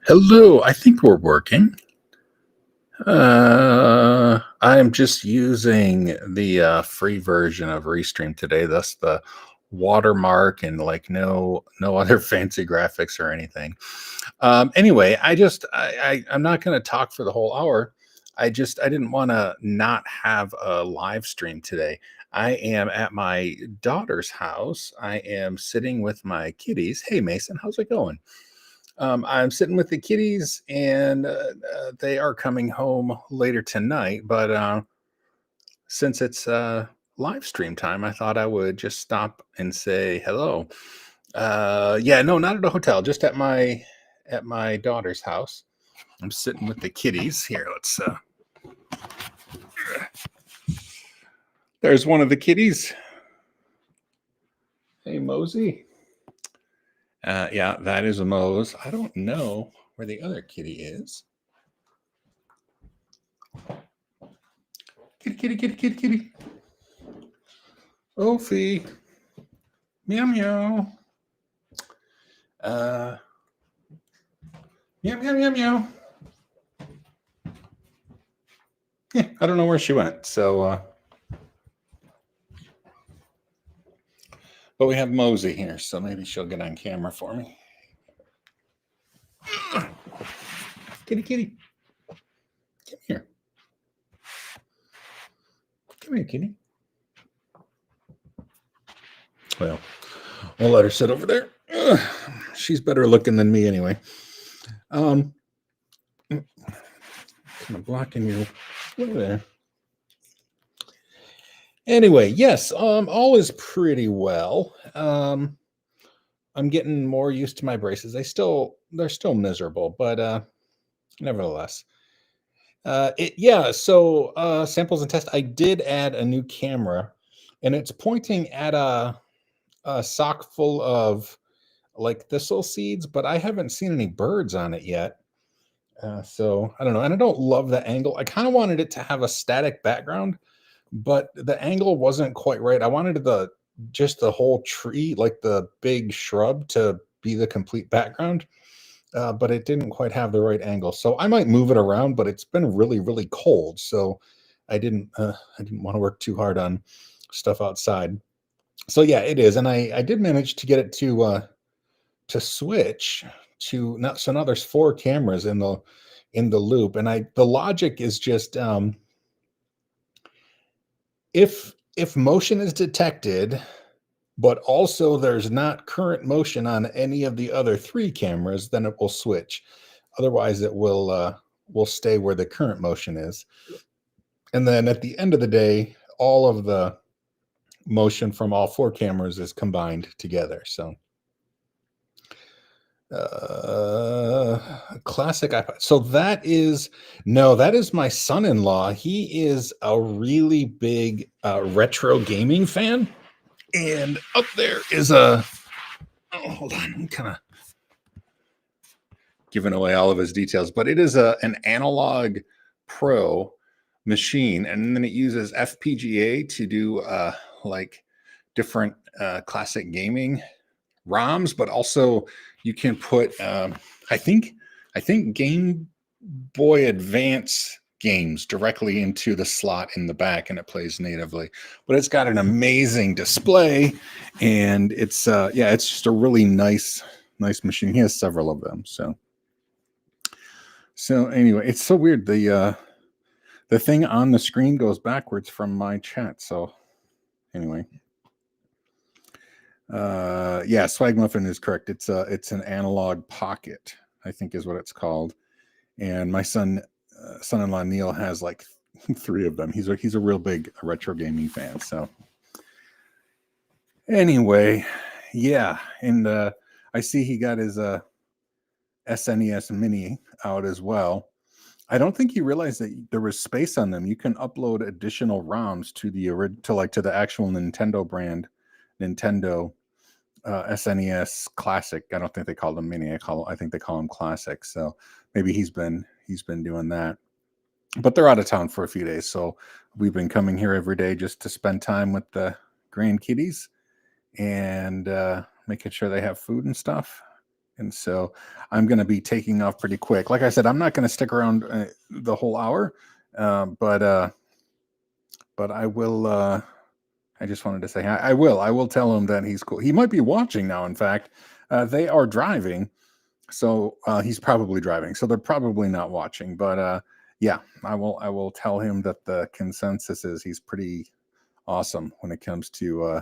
Hello, I think we're working. I'm just using the free version of Restream today, thus the watermark and like no other fancy graphics or anything. Anyway, I'm not going to talk for the whole hour. I didn't want to not have a live stream today. I am at my daughter's house. I am sitting with my kitties. Hey Mason, how's it going? I'm sitting with the kitties, and they are coming home later tonight. But since it's live stream time, I thought I would just stop and say hello. Yeah, no, not at a hotel, just at my daughter's house. I'm sitting with the kitties here. Let's. There's one of the kitties. Hey, Mosey. Yeah, that is a Mose. I don't know where the other kitty is. Kitty, kitty, kitty, kitty, kitty. Ophi. Meow, meow. Meow, meow, meow, meow. Yeah, I don't know where she went. So, but we have Mosey here, so maybe she'll get on camera for me. Kitty, kitty. Come here. Come here, kitty. Well, we'll let her sit over there. She's better looking than me anyway. Kind of blocking you. Look there. Anyway, yes, all is pretty well. I'm getting more used to my braces. They're still miserable, but nevertheless. So samples and test. I did add a new camera, and it's pointing at a sock full of like thistle seeds, but I haven't seen any birds on it yet. So I don't know, and I don't love the angle. I kind of wanted it to have a static background, but the angle wasn't quite right. I wanted the whole tree, like the big shrub, to be the complete background, but it didn't quite have the right angle. So I might move it around, but it's been really, really cold, so I didn't want to work too hard on stuff outside. So yeah, it is, and I did manage to get it to switch to now. So now there's four cameras in the loop, and the logic is just if motion is detected, but also there's not current motion on any of the other three cameras, then it will switch. Otherwise, it will stay where the current motion is. And then at the end of the day, all of the motion from all four cameras is combined together. So classic iPod. So that is my son-in-law. He is a really big retro gaming fan. And up there is hold on, I'm kind of giving away all of his details, but it is an Analog Pro machine, and then it uses FPGA to do like different classic gaming ROMs, but also you can put I think Game Boy Advance games directly into the slot in the back, and it plays natively. But it's got an amazing display, and it's just a really nice machine. He has several of them. So anyway, it's so weird. The thing on the screen goes backwards from my chat. So anyway. Swag Muffin is correct. It's an Analog Pocket, I think is what it's called. And my son-in-law Neil has like three of them. He's a real big retro gaming fan. So anyway, yeah, and I see he got his SNES Mini out as well. I don't think he realized that there was space on them. You can upload additional ROMs to the actual Nintendo brand, Nintendo SNES Classic. I don't think they call them Mini. I think they call them Classic. So maybe he's been doing that. But they're out of town for a few days, so we've been coming here every day just to spend time with the grandkitties and making sure they have food and stuff. And so I'm going to be taking off pretty quick. Like I said, I'm not going to stick around the whole hour, but I will. I just wanted to say I will. I will tell him that he's cool. He might be watching now. In fact, they are driving, so he's probably driving. So they're probably not watching. But yeah, I will. I will tell him that the consensus is he's pretty awesome when it comes to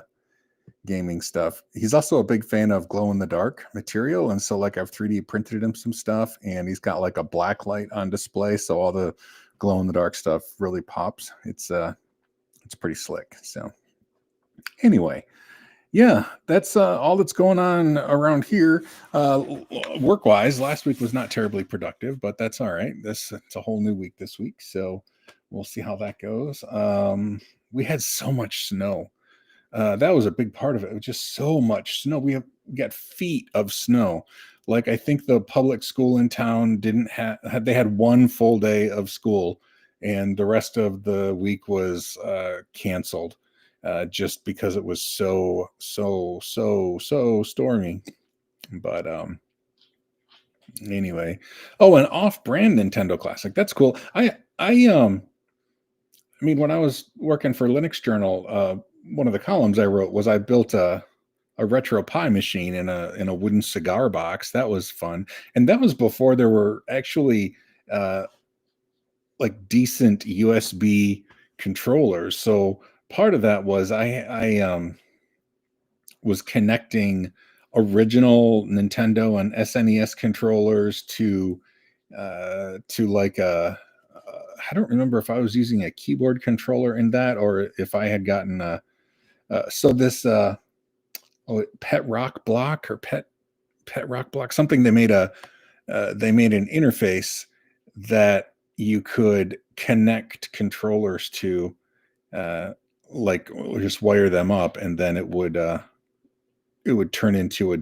gaming stuff. He's also a big fan of glow in the dark material, and so like I've 3D printed him some stuff, and he's got like a black light on display, so all the glow in the dark stuff really pops. It's pretty slick. So anyway, yeah, that's all that's going on around here. Work wise, last week was not terribly productive, but that's all right. It's a whole new week this week, so we'll see how that goes. We had so much snow. That was a big part of it. It was just so much snow. We got feet of snow. Like I think the public school in town didn't have they had one full day of school, and the rest of the week was canceled, just because it was so stormy. But anyway, oh, an off-brand Nintendo Classic. That's cool. I mean, when I was working for Linux Journal, one of the columns I wrote was I built a retro pie machine in a wooden cigar box. That was fun, and that was before there were actually uh, like decent USB controllers. So part of that was I was connecting original Nintendo and SNES controllers to like I don't remember if I was using a keyboard controller in that or if I had gotten so this Pet Rock Block or Pet Rock Block something they made an interface that you could connect controllers to, uh, like just wire them up and then it would turn into a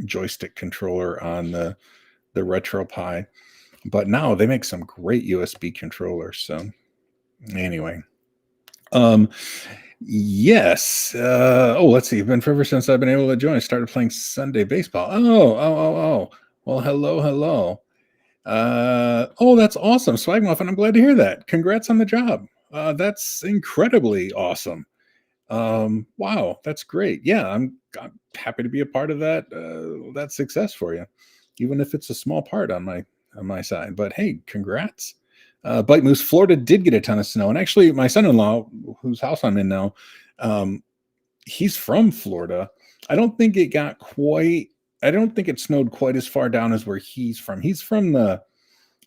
joystick controller on the RetroPie. But now they make some great USB controllers. So anyway, um, yes. Oh, let's see. It's been forever since I've been able to join. I started playing Sunday baseball. Oh. Well, hello. Oh, that's awesome, Swagmuffin. I'm glad to hear that. Congrats on the job. That's incredibly awesome. Wow, that's great. Yeah, I'm happy to be a part of that success for you, even if it's a small part on my side. But hey, congrats. Bite Moose, Florida did get a ton of snow, and actually, my son-in-law, whose house I'm in now, um, he's from Florida. I don't think it got quite. I don't think it snowed quite as far down as where he's from. He's from the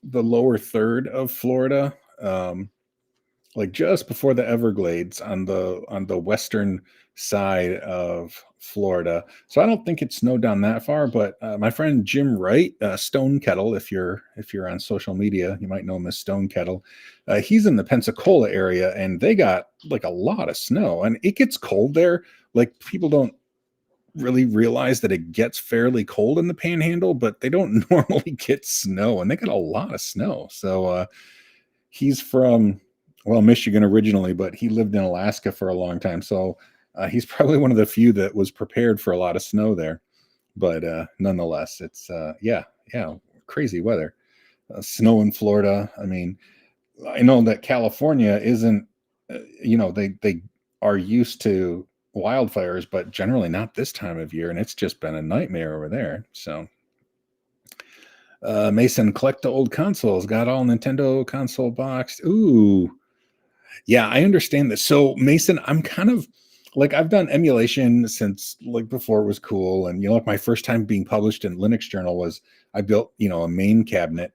lower third of Florida. Like just before the Everglades on the western side of Florida. So I don't think it snowed down that far. But my friend Jim Wright, Stone Kettle, if you're on social media, you might know him as Stone Kettle. He's in the Pensacola area, and they got like a lot of snow, and it gets cold there. Like people don't really realize that it gets fairly cold in the Panhandle, but they don't normally get snow, and they got a lot of snow. So he's from Michigan originally, but he lived in Alaska for a long time. So he's probably one of the few that was prepared for a lot of snow there. But nonetheless, it's yeah, crazy weather. Snow in Florida. I mean, I know that California isn't. They are used to wildfires, but generally not this time of year, and it's just been a nightmare over there. So Mason, collect the old consoles. Got all Nintendo console boxed. Ooh, yeah, I understand this. So Mason, I'm kind of like I've done emulation since like before it was cool, and like my first time being published in Linux Journal was I built a main cabinet.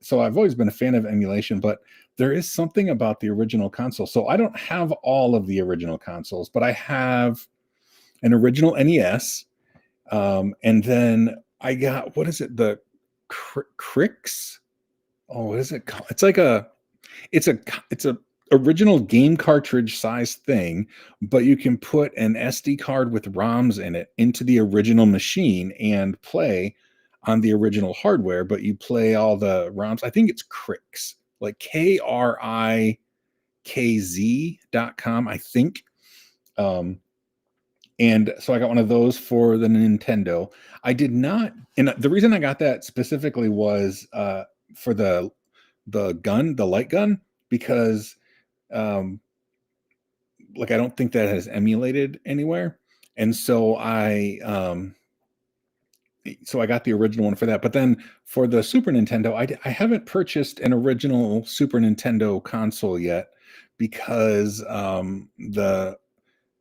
So I've always been a fan of emulation, but there is something about the original console. So I don't have all of the original consoles, but I have an original NES, and then I got what is it the Crix? Oh, what is it called? It's a it's a original game cartridge size thing, but you can put an SD card with ROMs in it into the original machine and play on the original hardware, but you play all the ROMs. I think it's Crix, like KRIKZ.com, I think. Um, And so I got one of those for the Nintendo. I did not, and the reason I got that specifically was for the gun, the light gun, because um, like I don't think that has emulated anywhere, and so I got the original one for that. But then for the Super Nintendo, I haven't purchased an original Super Nintendo console yet because the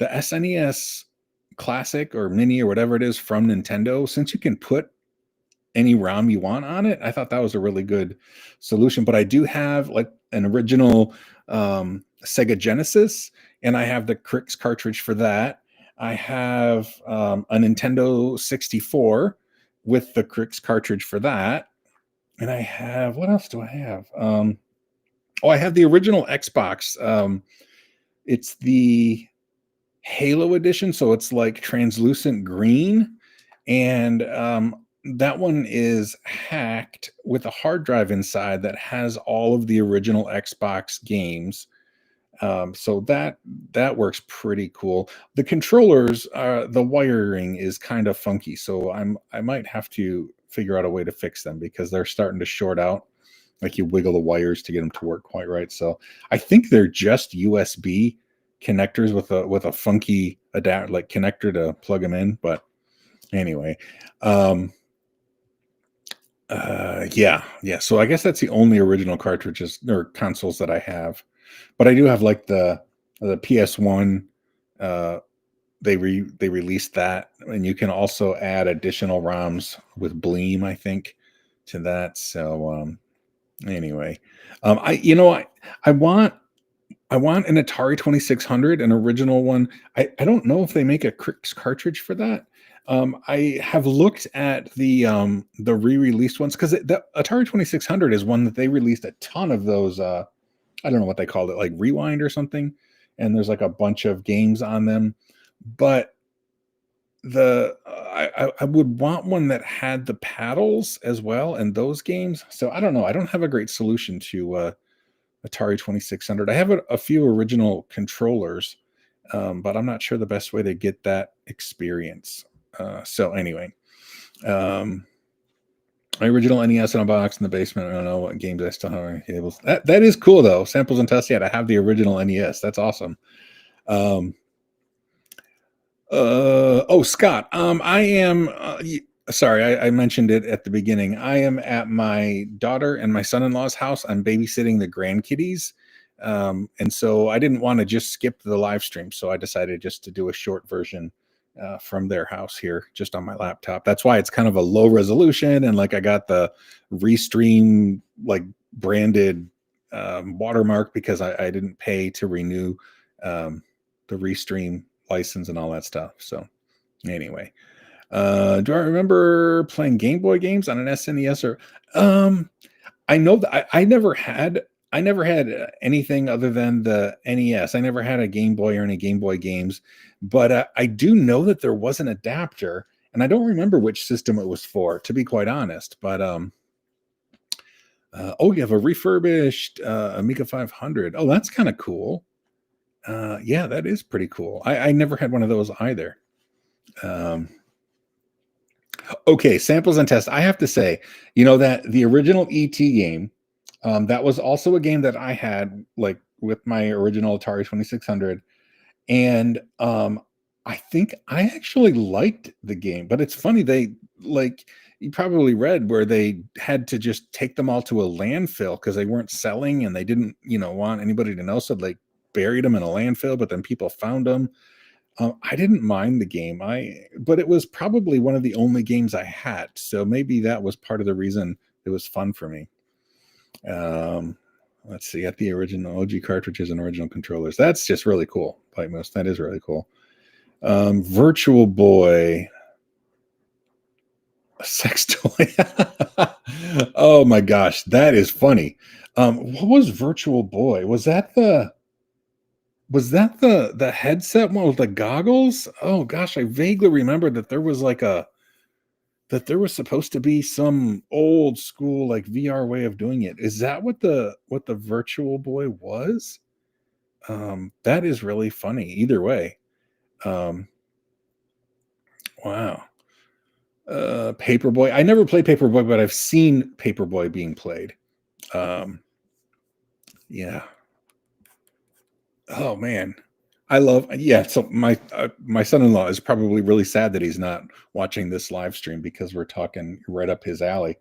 SNES Classic or Mini or whatever it is from Nintendo, since you can put any ROM you want on it, I thought that was a really good solution. But I do have like an original Sega Genesis, and I have the Crix cartridge for that. I have a Nintendo 64 with the Crix cartridge for that. And I have, what else do I have? I have the original Xbox. It's the Halo edition, so it's like translucent green, and that one is hacked with a hard drive inside that has all of the original Xbox games. So that works pretty cool. The controllers, the wiring is kind of funky, so I might have to figure out a way to fix them because they're starting to short out. Like you wiggle the wires to get them to work quite right. So I think they're just USB connectors with a funky adapt like connector to plug them in. But anyway, um, yeah. So I guess that's the only original cartridges or consoles that I have. But I do have like the PS1. Uh, they released that, and you can also add additional ROMs with Bleem, I think, to that. So anyway, I you know I want an Atari 2600, an original one. I don't know if they make a Crix cartridge for that. I have looked at the re-released ones because the Atari 2600 is one that they released a ton of those. I don't know what they called it, like Rewind or something. And there's like a bunch of games on them, but I would want one that had the paddles as well and those games. So I don't know. I don't have a great solution to Atari 2600. I have a few original controllers, but I'm not sure the best way to get that experience. So anyway, um, my original NES in a box in the basement. I don't know what games I still have on cables. That is cool though. Samples and tests. Yeah, I have the original NES. That's awesome. Um, Scott. I am. Sorry, I mentioned it at the beginning. I am at my daughter and my son-in-law's house. I'm babysitting the grandkiddies, and so I didn't want to just skip the live stream, so I decided just to do a short version from their house here, just on my laptop. That's why it's kind of a low resolution, and like I got the Restream like branded watermark because I didn't pay to renew the Restream license and all that stuff. So anyway, do I remember playing Game Boy games on an SNES or um I know that I never had anything other than the NES. I never had a Game Boy or any Game Boy games, but I do know that there was an adapter, and I don't remember which system it was for, to be quite honest. But you have a refurbished Amiga 500. Oh, that's kind of cool. Yeah, that is pretty cool. I never had one of those either. Um, okay, samples and tests. I have to say, you know that the original ET game, that was also a game that I had like with my original Atari 2600, and I think I actually liked the game. But it's funny they like you probably read where they had to just take them all to a landfill because they weren't selling and they didn't want anybody to know, so they buried them in a landfill. But then people found them. I didn't mind the game. But it was probably one of the only games I had, so maybe that was part of the reason it was fun for me. Um, let's see, at the original OG cartridges and original controllers. That's just really cool. Pipe Moose, that is really cool. Virtual Boy, a sex toy. Oh my gosh, that is funny. What was Virtual Boy? Was that the headset one with the goggles? Oh gosh, I vaguely remember that there was supposed to be some old school like VR way of doing it. Is that what the Virtual Boy was? That is really funny either way. Um Wow. Paperboy. I never played Paperboy, but I've seen Paperboy being played. Um, yeah. Oh man. I love yeah, so my son-in-law is probably really sad that he's not watching this live stream because we're talking right up his alley.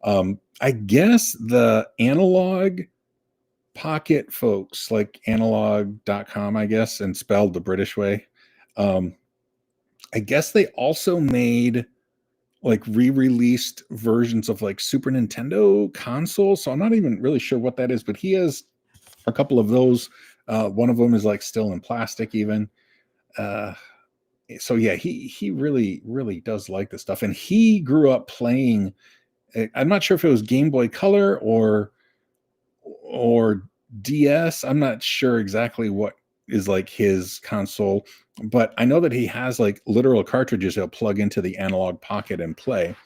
I guess the Analog Pocket folks, like analog.com, I guess, and spelled the British way. Um, I guess they also made like re-released versions of like Super Nintendo consoles. So I'm not even really sure what that is, but he has a couple of those. One of them is like still in plastic, even. Uh, so yeah, he really does like this stuff, and he grew up playing. I'm not sure if it was Game Boy Color or DS. I'm not sure exactly what is like his console, but I know that he has like literal cartridges he'll plug into the Analog Pocket and play.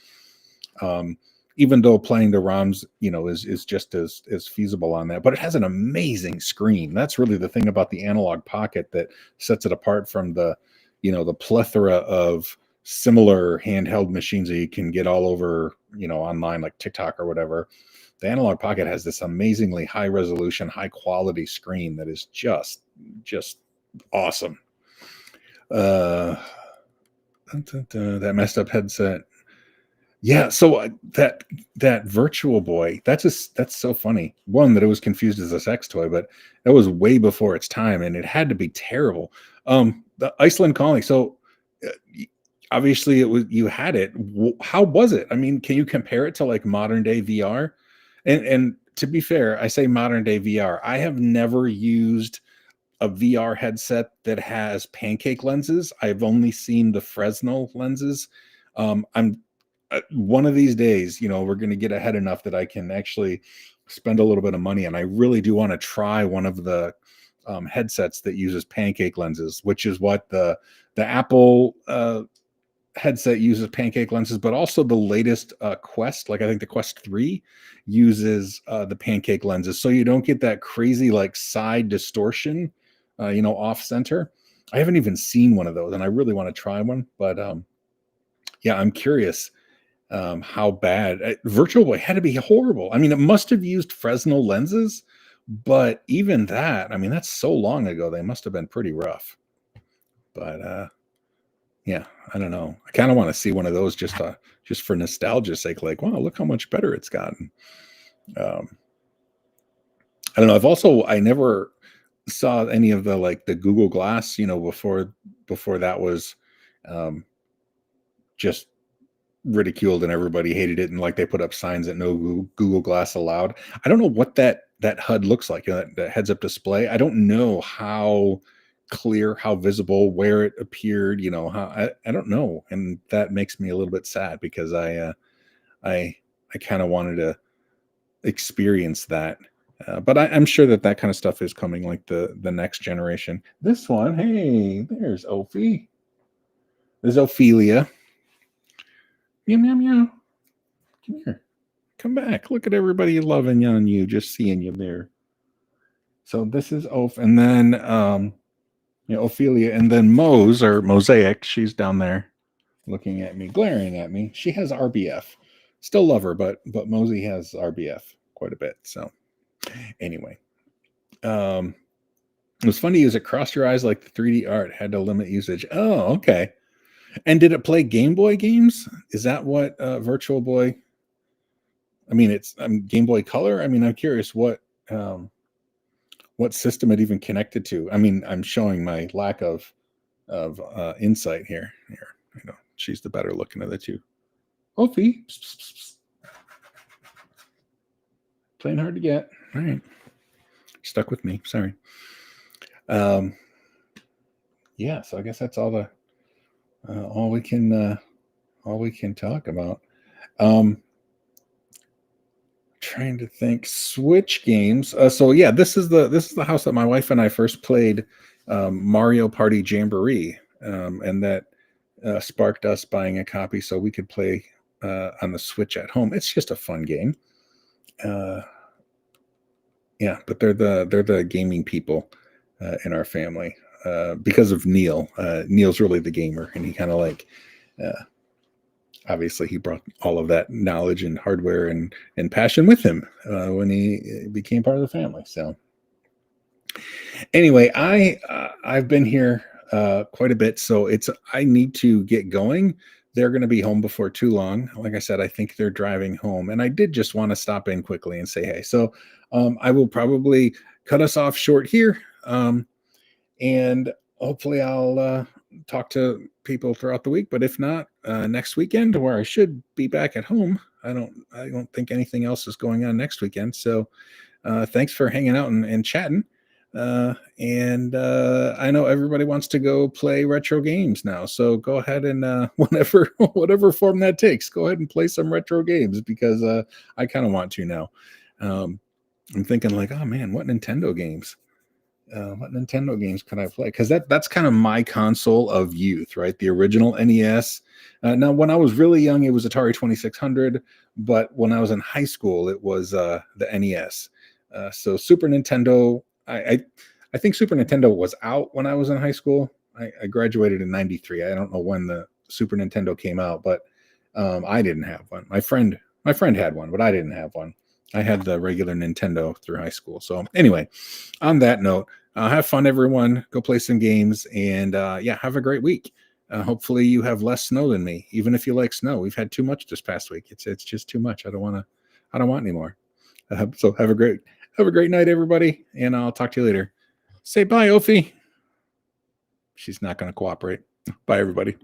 Um, even though playing the ROMs, is just as feasible on that. But it has an amazing screen. That's really the thing about the Analog Pocket that sets it apart from the plethora of similar handheld machines that you can get all over, online like TikTok or whatever. The Analog Pocket has this amazingly high resolution, high quality screen that is just awesome. That messed up headset. Yeah, so that Virtual Boy, that's so funny. One, that it was confused as a sex toy, but that was way before its time, and it had to be terrible. The Iceland Calling. So obviously, it was you had it. How was it? I mean, can you compare it to like modern day VR? And to be fair, I say modern day VR. I have never used a VR headset that has pancake lenses. I've only seen the Fresnel lenses. I'm one of these days, we're going to get ahead enough that I can actually spend a little bit of money, and I really do want to try one of the headsets that uses pancake lenses, which is what the Apple headset uses pancake lenses, but also the latest Quest, like I think the Quest 3 uses the pancake lenses, so you don't get that crazy like side distortion, off center. I haven't even seen one of those, and I really want to try one. But yeah, I'm curious how bad Virtual Boy had to be horrible. I mean, it must have used Fresnel lenses, but even that, I mean, that's so long ago. They must have been pretty rough. But yeah, I don't know. I kind of want to see one of those just for nostalgia's sake. Like, wow, look how much better it's gotten. Um, I don't know. I never saw any of the like the Google Glass, before that was um, just ridiculed and everybody hated it, and like they put up signs that no Google Glass allowed. I don't know what that HUD looks like, that heads up display. I don't know how clear, how visible, where it appeared, how I don't know, and that makes me a little bit sad because I kind of wanted to experience that. But I'm sure that kind of stuff is coming, like the next generation. This one, hey, there's Ophi. There's Ophelia. Meow meow meow. Come here. Come back. Look at everybody loving on you, just seeing you there. So this is Oph, and then Ophelia, and then Mosaic. She's down there looking at me, glaring at me. She has RBF. Still love her, but Mosey has RBF quite a bit. So anyway, it was funny. Is it crossed your eyes like the 3D art had to limit usage? Oh, okay. And did it play Game Boy games? Is that what Virtual Boy? I mean, it's Game Boy Color. I mean, I'm curious what system it even connected to. I mean, I'm showing my lack of insight here. Here, she's the better looking of the two. Opie, playing hard to get. All right, stuck with me. Sorry. Yeah, so I guess that's all we can talk about. Trying to think Switch games. So yeah, this is the house that my wife and I first played Mario Party Jamboree, and that sparked us buying a copy so we could play on the Switch at home. It's just a fun game. Yeah, but they're the gaming people in our family because of Neil. Neil's really the gamer, and he kind of like Uh, Obviously, he brought all of that knowledge and hardware and passion with him when he became part of the family. So anyway, I've been here quite a bit, so I need to get going. They're going to be home before too long. Like I said, I think they're driving home, and I did just want to stop in quickly and say hey. So I will probably cut us off short here, and hopefully I'll talk to people throughout the week. But if not, next weekend, where I should be back at home. I don't think anything else is going on next weekend. So thanks for hanging out and chatting. And I know everybody wants to go play retro games now. So go ahead and whatever form that takes, go ahead and play some retro games because I kind of want to now. I'm thinking like, oh man, what Nintendo games? What Nintendo games can I play? Because that's kind of my console of youth, right? The original NES. Now, when I was really young, it was Atari 2600, but when I was in high school, it was the NES. So Super Nintendo, I think Super Nintendo was out when I was in high school. I graduated in '93. I don't know when the Super Nintendo came out, but I didn't have one. My friend had one, but I didn't have one. I had the regular Nintendo through high school. So anyway, on that note, have fun, everyone. Go play some games, and yeah, have a great week. Hopefully, you have less snow than me. Even if you like snow, we've had too much this past week. It's just too much. I don't want any more. So have a great night, everybody, and I'll talk to you later. Say bye, Ophi. She's not going to cooperate. Bye, everybody.